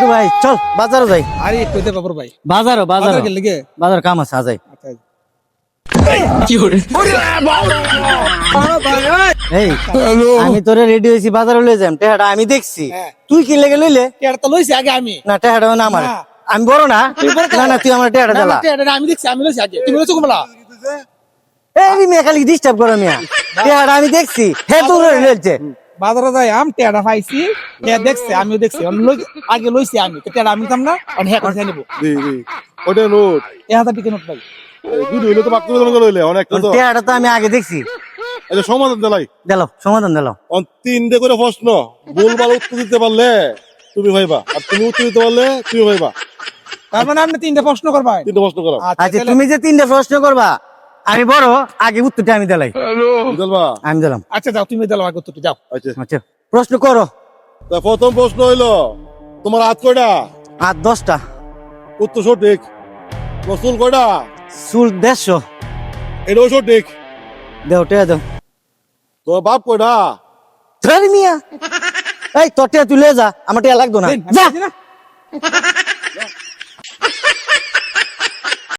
ছোটু ভাই চল বাজারও যাই। আরে কইতে বাবর ভাই বাজারও বাজার বাজার গেলে গে বাজার কাম আছে আজাই। এই আমি তোরে রেডি হয়েছি বাজারে লয়ে যাম, টেহাটা আমি দেখছি। হ্যাঁ। তুই কি লেগে লইলে? কেডা তো লইছি আগে আমি না টেহাটা না আমার, না। আমি বড় না। তুই বড় না না তুই আমার টেহাটা না, দিলা। না, কেডা আমি দেখছি আমি লইছি আগে তুমি লইছো কোমলা এই মেয়ে খালি ডিস্টার্ব করো মিয়া, টেহাটা আমি দেখছি। হে তোর লইছে বাজারে যাই আম টেডা পাইছি হে দেখছে আমিও দেখছি আগে লইছি আমি তো টেডা আমি দাম না আর হে করে নিব জি জি ওটা নোট 1000 টাকা নোট ভাই দুটো হইলে তো বাকি হইলে অনেক তো টেহাটা তো আমি আগে দেখছি। এটা সমাধান দিলাই দিলাও সমাধান দিলাও। তিনটে করে প্রশ্ন ভুলভাল উত্তর দিতে পারলে তুমি ভাইবা, আর তুমি উত্তর দিতে পারলে তুমি ভাইবা। তার মানে আপনি তিনটা প্রশ্ন করবেন তিনটে প্রশ্ন করো আচ্ছা তাহলে- তুমি যে তিনটা প্রশ্ন করবা আমি বড়, আগে উত্তরটা আমি দিলাই। বুঝলবা? আমি দিলাম। আচ্ছা যাও তুমি দিলাও আগে উত্তরটা যাও আচ্ছা আচ্ছা প্রশ্ন করো। তা প্রথম প্রশ্ন হইলো তোমার হাত কয়টা? আর 10টা। উত্তর সঠিক। তোমার চুল কয়টা? চুল 150। এটাও সঠিক। দেও টেয়া দেও। তোমার বাপ কয়টা? ধরে মিয়া এই তোর টেয়া তুই লয়ে যা, আমার টেয়া লাগতো না। দেন, আমি যা দিছি না?